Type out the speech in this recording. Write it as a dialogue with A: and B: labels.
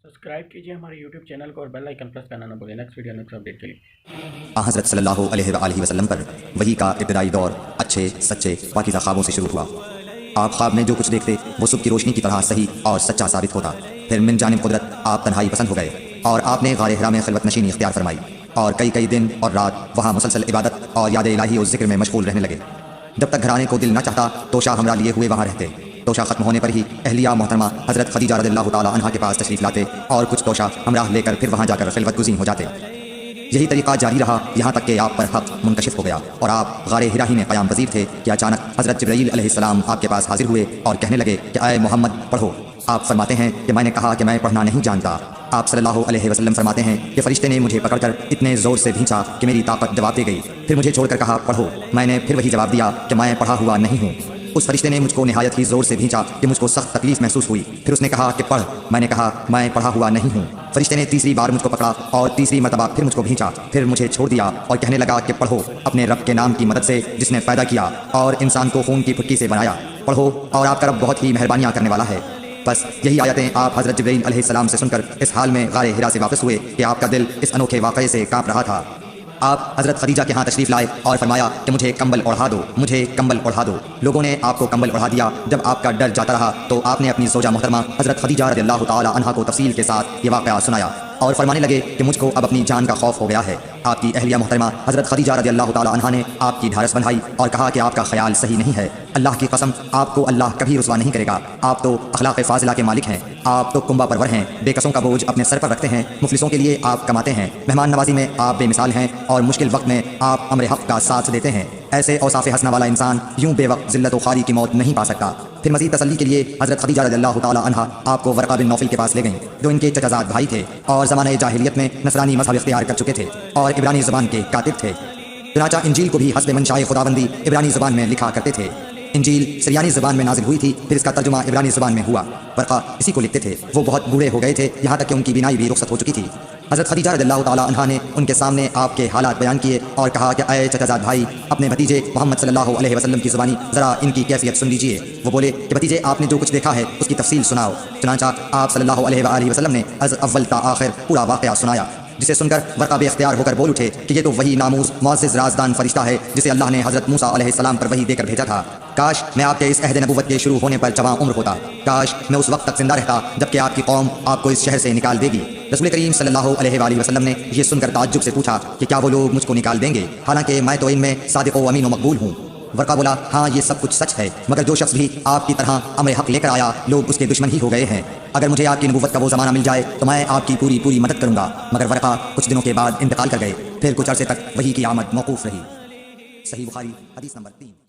A: Subscribe कीजिए हमारे YouTube channel को और बेल आइकन प्रेस करना ना भूलें नेक्स्ट वीडियो नेक्स्ट अपडेट के लिए।
B: हज़रत सल्लल्लाहु अलैहि वसल्लम पर वही का इब्तदाई दौर अच्छे सच्चे पाकीज़ा ख्वाबों से शुरू हुआ। आप ख्वाब में जो कुछ देखते वो सुबह की रोशनी की तरह सही और सच्चा साबित होता। फिर मिन जानिब कुदरत आप तन्हाई पसंद हो गए और आपने गारे हिरा में खिलवत नशीनी इख्तियार फरमाई और कई दिन और रात वहाँ मुसलसल इबादत और याद इलाही और जिक्र में मशगूल रहने लगे। जब तक घर आने को दिल न चाहता तोशा हमरा लिए हुए वहाँ रहते। तोशा खत्म होने पर ही अहलिया मोहतरमा हज़रत खदीजा रज़ियल्लाहु ताला अन्हा के पास तशरीफ़ लाते और कुछ तोशा हमरा लेकर फिर वहाँ जाकर खिलवत गुज़ीन हो जाते। यही तरीक़ा जारी रहा यहाँ तक कि आप पर हक़ मुनकशिफ हो गया और आप गारे हिरा ही में क़याम पज़ीर थे कि अचानक हज़रत जिब्रील अलैहिस्सलाम आपके पास हाजिर हुए और कहने लगे कि आए मोहम्मद पढ़ो। आप फरमाते हैं कि मैंने कहा कि मैं पढ़ना नहीं जानता। आप सल्लल्लाहु अलैहि वसल्लम फरमाते हैं कि फरिश्ते ने मुझे पकड़कर इतने ज़ोर से खींचा कि मेरी ताकत जवाब दे गई। फिर मुझे छोड़कर कहा पढ़ो। मैंने फिर वही जवाब दिया कि मैं पढ़ा हुआ नहीं हूँ। उस फरिश्ते ने मुझको निहायत ही ज़ोर से खींचा कि मुझको सख्त तकलीफ महसूस हुई। फिर उसने कहा कि पढ़। मैंने कहा मैं पढ़ा हुआ नहीं हूँ। फरिश्ते ने तीसरी बार मुझको पकड़ा और तीसरी मरतबा फिर मुझको खींचा। फिर मुझे छोड़ दिया और कहने लगा कि पढ़ो अपने रब के नाम की मदद से जिसने पैदा किया और इंसान को खून की फुटकी से बनाया। पढ़ो और आपका रब बहुत ही मेहरबानियाँ करने वाला है। बस यही आयतें आप हज़रत जिब्रील अलैहिस्सलाम से सुनकर इस हाल में गारे हिरा से वापस हुए कि आपका दिल इस अनोखे वाक़ये से काँप रहा था। आप हज़रत खदीजा के यहाँ तशरीफ़ लाए और फरमाया कि मुझे कंबल ओढ़ा दो, मुझे कंबल ओढ़ा दो। लोगों ने आपको कंबल ओढ़ा दिया। जब आपका डर जाता रहा तो आपने अपनी ज़ौजा मोहतरमा हज़रत खदीजा रज़ियल्लाहु ताला अन्हा को तफसील के साथ ये वाक़या सुनाया और फरमाने लगे कि मुझको अब अपनी जान का खौफ हो गया है। आपकी अहलिया मोहतरमा हज़रत खदीजा रज़ियल्लाहु ताला अन्हा ने आपकी ढारस बंधाई और कहा कि आपका ख्याल सही नहीं है। अल्लाह की कसम आपको अल्लाह कभी रुसवा नहीं करेगा। आप तो अखलाक़ फ़ाज़िला के मालिक हैं। आप तो कुंबा परवर हैं। बेकसों का बोझ अपने सर पर रखते हैं। मुफलिसों के लिए आप कमाते हैं। मेहमान नवाजी में आप बेमिसाल हैं और मुश्किल वक्त में आप अमर हक़ का साथ देते हैं। ऐसे औसाफ़े हसना वाला इंसान यूं बेवक्त ज़िल्लत व ख़ारी की मौत नहीं पा सकता। फिर मज़ीद तसल्ली के लिए हज़रत खदीजा रज़ियल्लाहु ताला अन्हा आपको वरक़ा बिन नौफ़ल के पास ले गईं जो इनके चचाज़ाद भाई थे और ज़माने जाहिलियत में नसरानी मज़हब इख्तियार कर चुके थे और इब्रानी ज़ुबान के कातिब थे। चुनांचे इंजील को भी हस्ब मंशाए खुदाबंदी इब्रानी ज़ुबान में लिखा करते थे। इंजील सिरियानी ज़ुबान में नाजिल हुई थी, फिर इसका तर्जुमा इब्रानी ज़ुबान में हुआ। वरक़ा इसी को लिखते थे। वो बहुत बूढ़े हो गए थे, यहाँ तक कि उनकी बीनाई भी रुखसत हो चुकी थी। हज़रत खदीजा रज़ियल्लाहु ताला अन्हा ने उनके सामने आपके हालात बयान किए और कहा कि अय चचाज़ाद भाई अपने भतीजे मोहम्मद सल्लल्लाहु अलैहि वसल्लम की ज़ुबानी ज़रा इनकी कैफियत सुन लीजिए। वो बोले कि भतीजे आपने जो कुछ देखा है उसकी तफसील सुनाओ। चुनांचा आप सल्लल्लाहु अलैहि वसल्लम ने अव्वल ता आखिर पूरा वाक़या सुनाया, जिसे सुनकर वरक़ा बेख्तियार होकर बोल उठे कि ये तो वही नामूस मुअज़्ज़िज़ राज़दान फरिश्ता है जिसे अल्लाह ने हज़रत मूसा अलैहिस्सलाम पर वही देकर भेजा था। काश मैं आपके इस अहद नबुव्वत के शुरू होने पर जवां उम्र होता। काश मैं उस वक्त तक जिंदा रहता जबकि आपकी कौम आपको इस शहर से निकाल देगी। रसूल करीम सल्लल्लाहु अलैहि वसल्लम ने ये सुनकर ताज्जुब से पूछा कि क्या वो लोग मुझको निकाल देंगे, हालांकि मैं तो इनमें सादिक़ व अमीन व मकबूल हूँ। वरक़ा बोला हाँ ये सब कुछ सच है, मगर जो शख्स भी आपकी तरह अमर हक़ लेकर आया लोग उसके दुश्मन ही हो गए हैं। अगर मुझे आपकी नबुव्वत का वो ज़माना मिल जाए तो मैं आपकी पूरी मदद करूँगा। मगर वरक़ा कुछ दिनों के बाद इंतकाल कर गए। फिर कुछ अरसे तक वही की आमद मौकूफ़ रही। सही बुखारी हदीस नंबर 3।